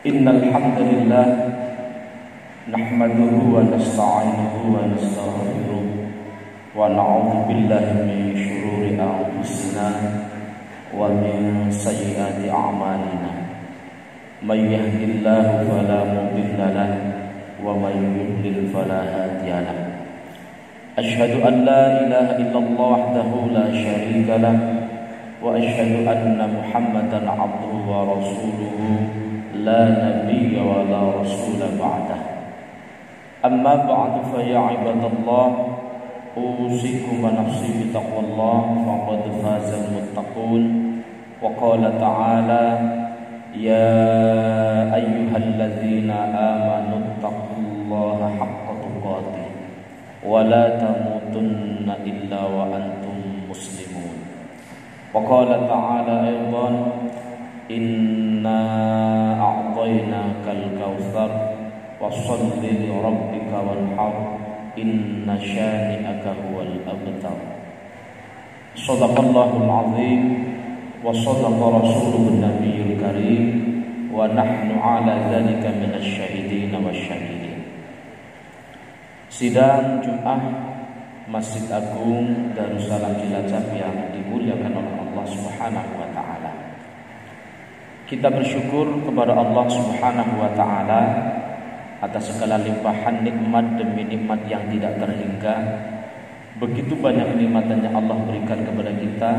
Innal hamdalillah nahmaduhu wa nasta'inuhu wa nastaghfiruh wa na'udzu billahi min shururi anfusina wa min sayyiati a'malina. May yahdihillahu fala mudilla lahu wa may yudlil fala hadiya lahu. Asyhadu an la ilaha illallah wahdahu la syarika lahu wa asyhadu anna Muhammadan 'abduhu wa rasuluhu la nabiyya wa la rasula ba'dah. Amma ba'du fa ya ibadallah, usikum wa nafsi bi taqwallah faqad fazal muttaqun. Wa qala ta'ala ya ayyuhalladzina amanu taqullaha haqqa tuqatih wa la tamutunna illa wa antum muslimun. Wa qala ta'ala aidan inna a'tainakal kautsar washolli li rabbika wanhar inna syani'aka huwal abtar. Shadaqallahul azim wa shadaqa rasuluhun nabiyyul karim wa nahnu ala dzalika minasy syahidin wasyakidin. Sidang Jumat Masjid Agung Darussalam Cilacap yang dimuliakan oleh Allah Subhanahu wa taala. Kita bersyukur kepada Allah Subhanahu wa taala atas segala limpahan nikmat demi nikmat yang tidak terhingga. Begitu banyak nikmat yang Allah berikan kepada kita,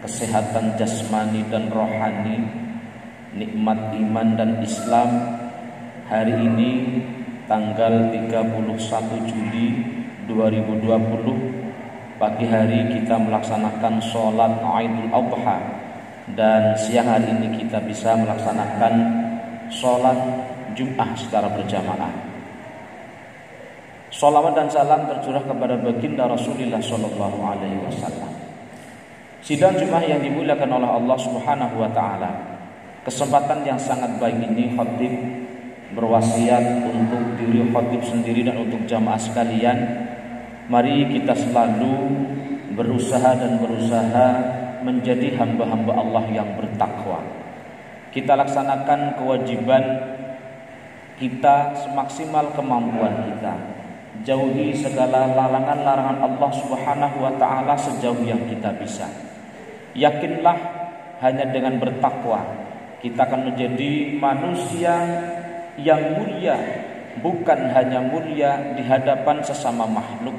kesehatan jasmani dan rohani, nikmat iman dan Islam. Hari ini tanggal 31 Juli 2020, pagi hari kita melaksanakan sholat Idul Adha. Dan siang hari ini kita bisa melaksanakan sholat Jum'ah secara berjamaah. Sholawat dan salam tercurah kepada baginda Rasulullah Sallallahu Alaihi Wasallam. Sidang Jum'ah yang dimuliakan oleh Allah Subhanahu Wa Taala. Kesempatan yang sangat baik ini khatib berwasiat untuk diri khatib sendiri dan untuk jamaah sekalian. Mari kita selalu berusaha menjadi hamba-hamba Allah yang bertakwa. Kita laksanakan kewajiban kita semaksimal kemampuan kita. Jauhi segala larangan-larangan Allah Subhanahu wa taala sejauh yang kita bisa. Yakinlah hanya dengan bertakwa kita akan menjadi manusia yang mulia, bukan hanya mulia di hadapan sesama makhluk,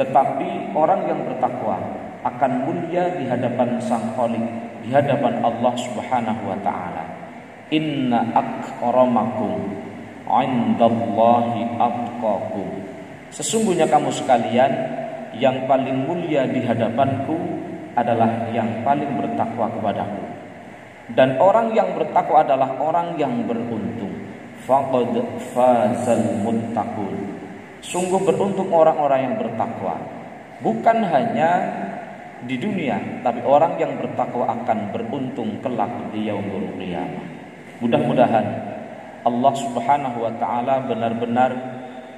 tetapi orang yang bertakwa akan mulia di hadapan Sang Khaliq, di hadapan Allah Subhanahu wa taala. Inna akramakum 'indallahi atqakum. Sesungguhnya kamu sekalian yang paling mulia di hadapanku adalah yang paling bertakwa kepadaku. Dan orang yang bertakwa adalah orang yang beruntung. Faqad fazal muttaqun. Sungguh beruntung orang-orang yang bertakwa. Bukan hanya di dunia, tapi orang yang bertakwa akan beruntung kelak di yaumul qiyamah. Mudah-mudahan Allah Subhanahu wa taala benar-benar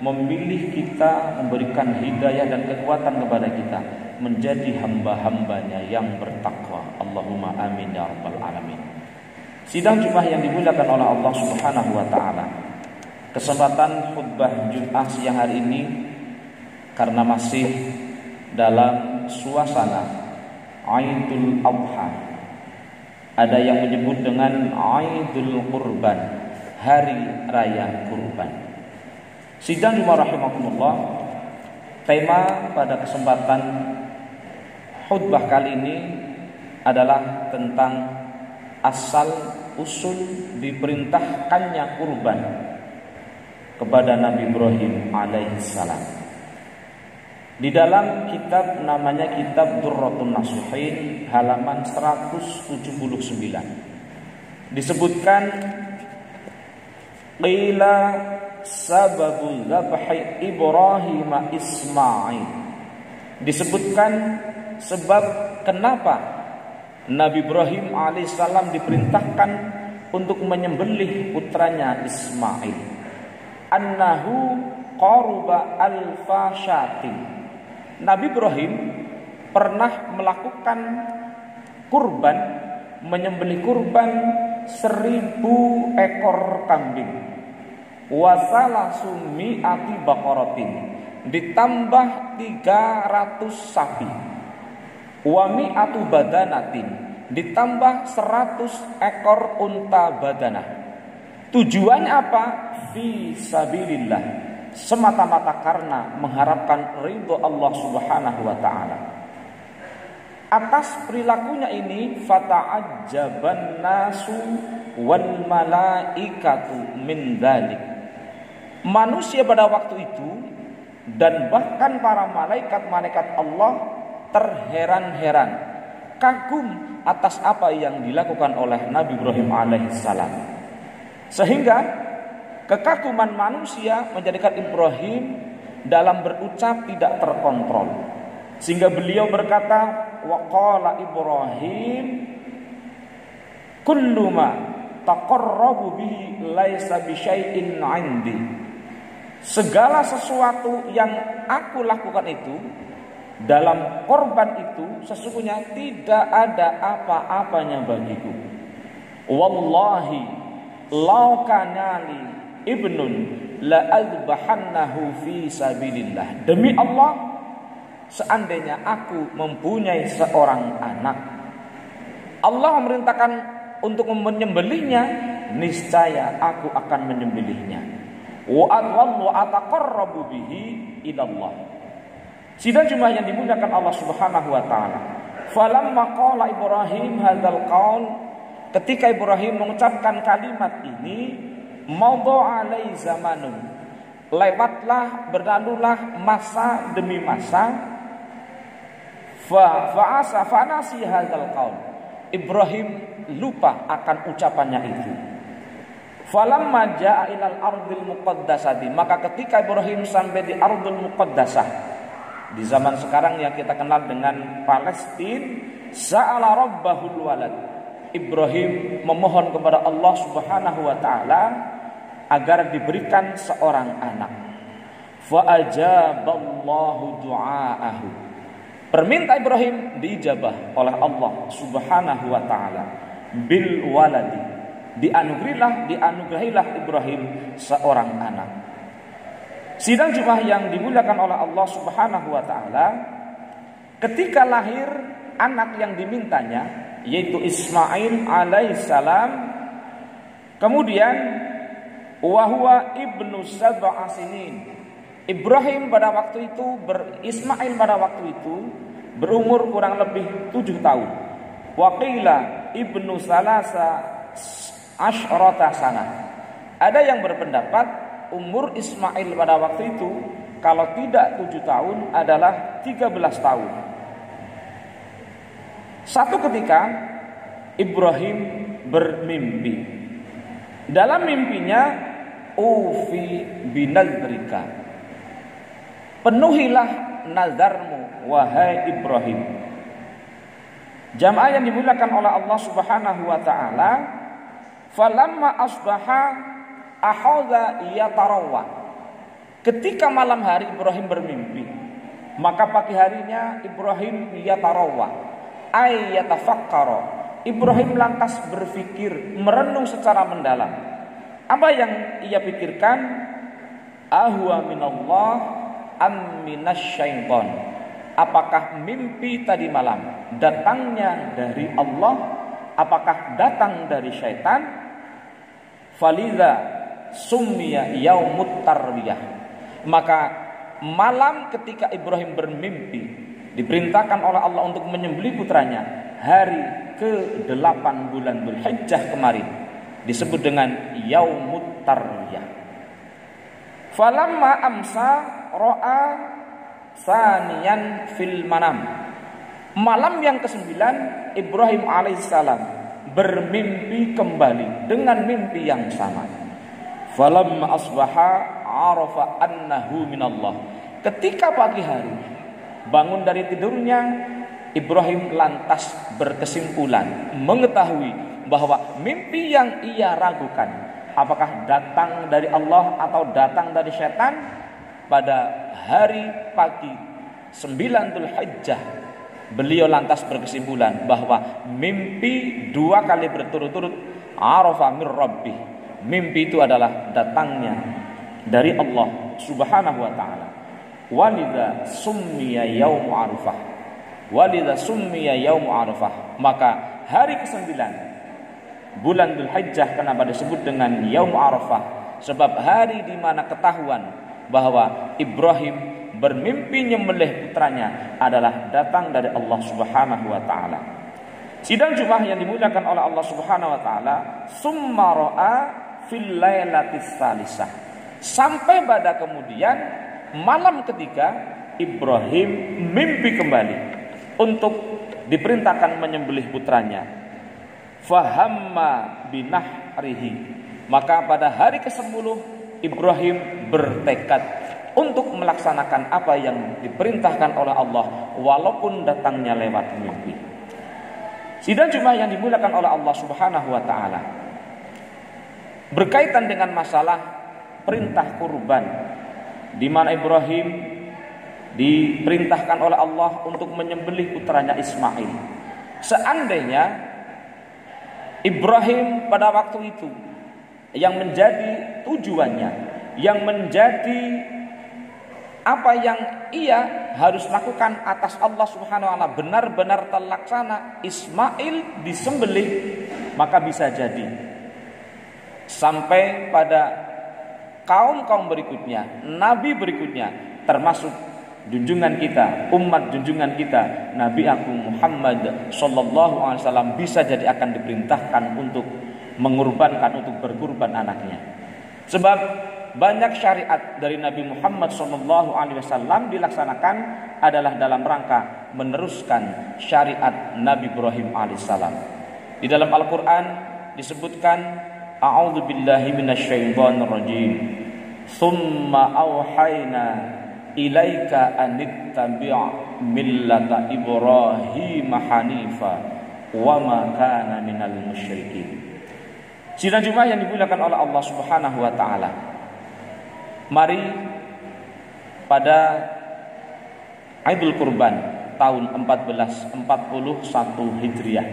memilih kita, memberikan hidayah dan kekuatan kepada kita menjadi hamba-hambanya yang bertakwa. Allahumma amin ya rabbal alamin. Sidang Jumat yang dimuliakan oleh Allah Subhanahu wa taala. Kesempatan khutbah Jumat siang hari ini karena masih dalam suasana Idul Adha. Ada yang menyebut dengan Idul Qurban, hari raya kurban. Sidang Jumat rahimakumullah, tema pada kesempatan khutbah kali ini adalah tentang asal usul diperintahkannya kurban kepada Nabi Ibrahim alaihissalam. Di dalam kitab namanya Kitab Durratun Nasuhin halaman 179 disebutkan qila sababul dzabhi Ibrahim Ismail. Disebutkan sebab kenapa Nabi Ibrahim alaihissalam diperintahkan untuk menyembelih putranya Ismail. Annahu qaruba alfa syatin. Nabi Ibrahim pernah melakukan kurban, menyembelih kurban 1000 ekor kambing. Wasala sumi'ati baqaratin, ditambah 300 sapi. Wa mi'atu badanatin, ditambah 100 ekor unta badanah. Tujuannya apa? Fi sabilillah, semata-mata karena mengharapkan ridho Allah Subhanahu wa taala. Atas perilakunya ini fata'ajjaban nasu wal malaikatu min dzalik. Manusia pada waktu itu dan bahkan para malaikat-malaikat Allah terheran-heran, kagum atas apa yang dilakukan oleh Nabi Ibrahim alaihissalam. Sehingga kekaguman manusia menjadikan Ibrahim dalam berucap tidak terkontrol. Sehingga beliau berkata, wa qala Ibrahim kullu ma taqarrabu bihi laisa bi syai'in 'indi. Segala sesuatu yang aku lakukan itu, dalam korban itu sesungguhnya tidak ada apa-apanya bagiku. Wallahi law kana li ibnun la azbahannahu fi sabilillah. Demi Allah, seandainya aku mempunyai seorang anak, Allah memerintahkan untuk menyembelihnya, niscaya aku akan menyembelihnya. Wa ataqarrabu bihi ilallah. Sidang jemaah yang dimuliakan Allah Subhanahu wa taala. Falamma qala Ibrahim hadzal qaul, ketika Ibrahim mengucapkan kalimat ini, maudha alai zamanun, lewatlah berlalulah masa demi masa, fanasi hadzal qaul, Ibrahim lupa akan ucapannya itu. Falamma jaa ilal ardil muqaddasati, maka ketika Ibrahim sampai di ardul muqaddasah, di zaman sekarang yang kita kenal dengan Palestina, sa'ala rabbahul walad, Ibrahim memohon kepada Allah Subhanahu wa taala agar diberikan seorang anak. Fa ajaballahu du'aahu, permintaan Ibrahim diijabah oleh Allah Subhanahu wa taala bil waladi, dianugerahilah Ibrahim seorang anak. Sidang jemaah yang dimuliakan oleh Allah Subhanahu wa taala, ketika lahir anak yang dimintanya yaitu Ismail alaihissalam, kemudian wa huwa ibnu sab'a sinin, Ibrahim pada waktu itu Ismail pada waktu itu berumur kurang lebih 7 tahun. Wa qila ibnu salasa asyrata sana. Ada yang berpendapat umur Ismail pada waktu itu kalau tidak 7 tahun adalah 13 tahun. Satu ketika Ibrahim bermimpi. Dalam mimpinya, ufi binadrika, penuhilah nazarmu wahai Ibrahim. Jamaah yang dimuliakan oleh Allah Subhanahu wa taala, falamma asbaha akhadha yatarawwa, ketika malam hari Ibrahim bermimpi, maka pagi harinya Ibrahim yatarawwa ay yatafakkara, Ibrahim lantas berpikir, merenung secara mendalam. Apa yang ia pikirkan? Ahwa minallah am minasyaiton, apakah mimpi tadi malam datangnya dari Allah, apakah datang dari syaitan? Falidha summiya yaumut tarwiyah, maka malam ketika Ibrahim bermimpi diperintahkan oleh Allah untuk menyembelih putranya, hari ke-8 bulan Dzulhijjah kemarin disebut dengan yaumut tarwiyah. Falamma amsa ra'a saniyan fil manam, malam yang ke-9 Ibrahim alaihissalam bermimpi kembali dengan mimpi yang sama. Falamma asbaha arafa annahu minallah, ketika pagi hari bangun dari tidurnya, Ibrahim lantas berkesimpulan, mengetahui bahwa mimpi yang ia ragukan apakah datang dari Allah atau datang dari setan. Pada hari pagi 9 Dzulhijjah, beliau lantas berkesimpulan bahwa mimpi 2 kali berturut-turut arafa mir rabbih. Mimpi itu adalah datangnya dari Allah Subhanahu wa taala. Walidza summiya yaum arafah. Walidza summiya yaum arafah. Maka hari ke-9 bulan Dzulhijjah kenapa disebut dengan yaum arafah? Sebab hari di mana ketahuan bahwa Ibrahim bermimpi nyembelih putranya adalah datang dari Allah Subhanahu wa taala. Sidang Jumat yang dimuliakan oleh Allah Subhanahu wa taala, summa ra'a fil lailatis salisah. Sampai pada kemudian malam ketiga Ibrahim mimpi kembali untuk diperintahkan menyembelih putranya. Fahamma binahrihi. Maka pada hari ke-10 Ibrahim bertekad untuk melaksanakan apa yang diperintahkan oleh Allah walaupun datangnya lewat mimpi. Sidang Jumat yang dimuliakan oleh Allah Subhanahu wa taala, berkaitan dengan masalah perintah kurban di mana Ibrahim diperintahkan oleh Allah untuk menyembelih putranya Ismail. Seandainya Ibrahim pada waktu itu yang menjadi tujuannya, yang menjadi apa yang ia harus lakukan atas Allah Subhanahu wa taala benar-benar terlaksana, Ismail disembelih, maka bisa jadi sampai pada kaum-kaum berikutnya, nabi berikutnya, termasuk junjungan kita, umat junjungan kita, Nabi Agung Muhammad sallallahu alaihi wasallam bisa jadi akan diperintahkan untuk mengorbankan, untuk berkurban anaknya. Sebab banyak syariat dari Nabi Muhammad sallallahu alaihi wasallam dilaksanakan adalah dalam rangka meneruskan syariat Nabi Ibrahim alaihissalam. Di dalam Al-Qur'an disebutkan, a'udzubillahi minasyaitonir rajim. Tsumma auhayna ilaika anittabi' millata Ibrahim hanifa wa ma kana minal musyrikin. Sidang Jumat yang dimuliakan oleh Allah Subhanahu wa taala, mari pada Idul Kurban tahun 1441 Hijriah,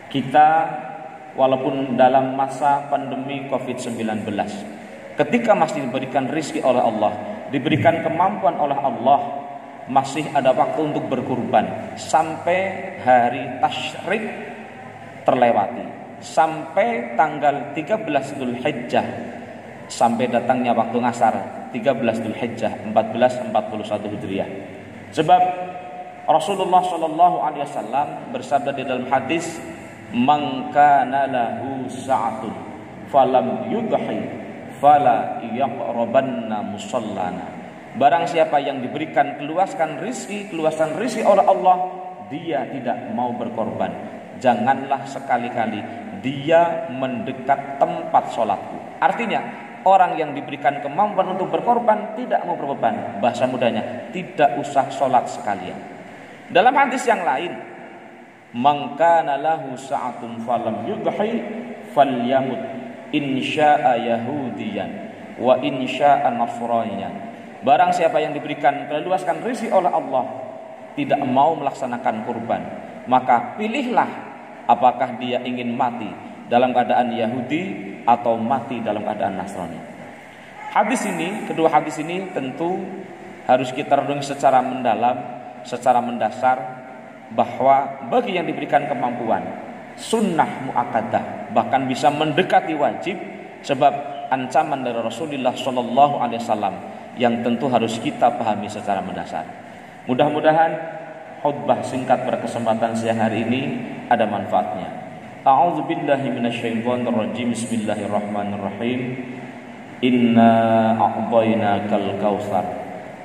kita walaupun dalam masa pandemi COVID-19, ketika masih diberikan rezeki oleh Allah, diberikan kemampuan oleh Allah, masih ada waktu untuk berkurban sampai hari tasyrik terlewati, sampai tanggal 13 Dzulhijjah, sampai datangnya waktu ngasar 13 Dzulhijjah 1441 Hijriah. Sebab Rasulullah sallallahu alaihi wasallam bersabda di dalam hadis, "Man kana lahu sa'atun falam yudhi fala yaqrabanna musallana." Barang siapa yang diberikan keluasan rizki oleh Allah, dia tidak mau berkorban, janganlah sekali-kali dia mendekat tempat sholatku. Artinya orang yang diberikan kemampuan untuk berkorban tidak mau berkorban, bahasa mudahnya tidak usah sholat sekalian. Dalam hadis yang lain, man kana lahu sa'atun falam yudhi falyamut insya'a yahudiyan wa insya'a nasraniyan. Barang siapa yang diberikan keluasan rezeki oleh Allah tidak mau melaksanakan kurban, maka pilihlah apakah dia ingin mati dalam keadaan Yahudi atau mati dalam keadaan Nasrani. Kedua hadis ini tentu harus kita renungi secara mendalam, secara mendasar, bahwa bagi yang diberikan kemampuan, sunnah muakkadah, bahkan bisa mendekati wajib, sebab ancaman dari Rasulullah sallallahu alaihi wasallam yang tentu harus kita pahami secara mendasar. Mudah-mudahan khutbah singkat berkesempatan siang hari ini ada manfaatnya. A'udzubillahi minasyaitonir rajim. Bismillahirrahmanirrahim. Inna a'tainakal kautsar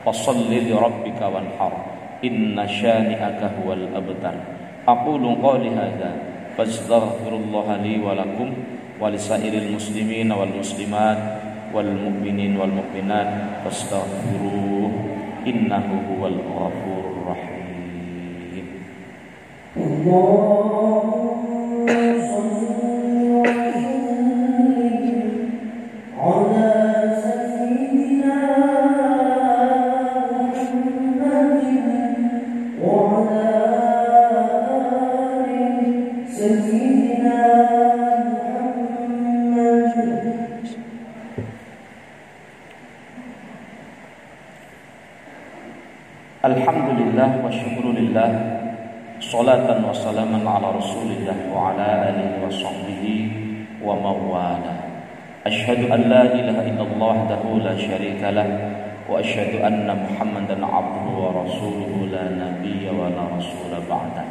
fasholli li rabbika wanhar. Inna syani'aka huwal abtar. Aqulu qawli hadza fastaghfirullaha li wa lakum wa lisairil muslimin wal muslimat wal mu'minin wal mu'minat fastaghfiruhu innahu huwal ghafurur rahim. سيدنا Alhamdulillah wa syukurillah, salatan wa salaman ala rasulillah wa ala alihi wa sahbihi wa mawala. Asyhadu an la ilaha illallah wahdahu la syarika lah, wa asyhadu anna Muhammadan abduhu wa rasuluhu la nabiyya wa la rasula ba'da.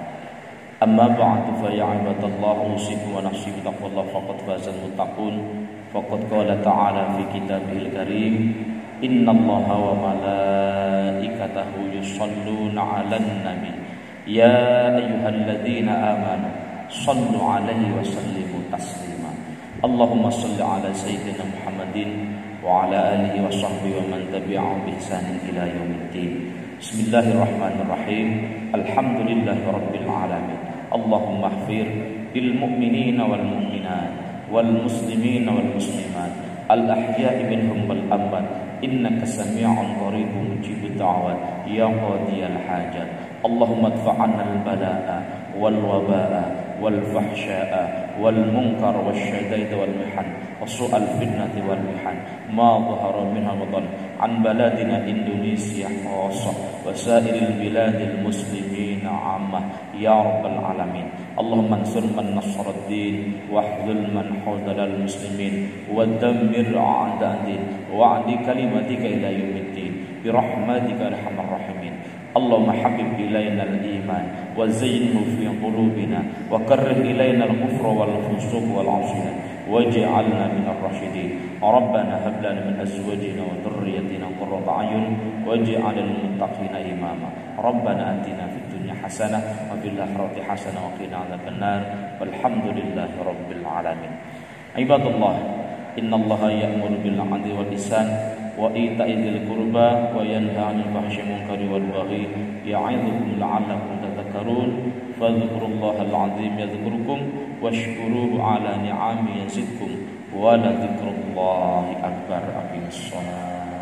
Amma ba'du fa ya ibadallah, usikum wa nafsi bi taqwallah faqad fazal muttaqun. Faqad qala ta'ala fi kitabihil karim, innallaha wa malaikatahu yusholluna 'alan nabi ya ayyuhalladzina amanu shallu 'alaihi wa sallimu taslima. Allahumma shalli 'ala sayyidina Muhammadin wa 'ala alihi wa sahbihi wa man tabi'ahum bi ihsanin ila yaumiddin. Bismillahirrahmanirrahim. Alhamdulillahi rabbil alamin. Allahumma ighfir lil mu'minina wal mu'minat wal muslimina wal muslimat al ahya'i minhum wal amwat innaka sami'un qaribun mujibud da'wat ya qadiyal hajat. Allahumma adfa'anna al bala'a wal waba'a wal fahsya'a wal munkar wasyada'id wal mihan wasu'al fitnati wal mihan ma dhahara minha wa dhan an baladina Indonesia khassah wa sairil biladil muslimina 'ammah ya rabbal alamin. Allahumma ansur man nasara ad-din wahdhul man khadhala al-muslimin wa dammir a'da'ad-din wa 'adi kalimatika ila yaumiddin bi rahmatika arhamar rahimin. Allahumma habib ilayna al-iman wa zayyinhu fi qulubina wa karrih ilayna al-kufra wal fusuq wal 'asyan waj'alna minar rasyidin. Rabbana hab lana min azwajina wa dhurriyyatina qurrata a'yun waj'alna lil muttaqina imama. Rabbana atina fid dunya hasanah wa fil akhirati hasanah wa qina adzabannar. Walhamdulillahi rabbil alamin. Ibadallah, innallaha ya'muru bil 'adli wal ihsan wa ita'i dzil qurba wa yanha 'anil fahsya'i munkari wal baghi ya'idzukum la'allakum tadhakkarun. Fadhkurullahal 'azim yadhkurukum washkuruhu 'ala ni'amihi yazidkum wa la dzikrullahi akbar. Aqimissalah.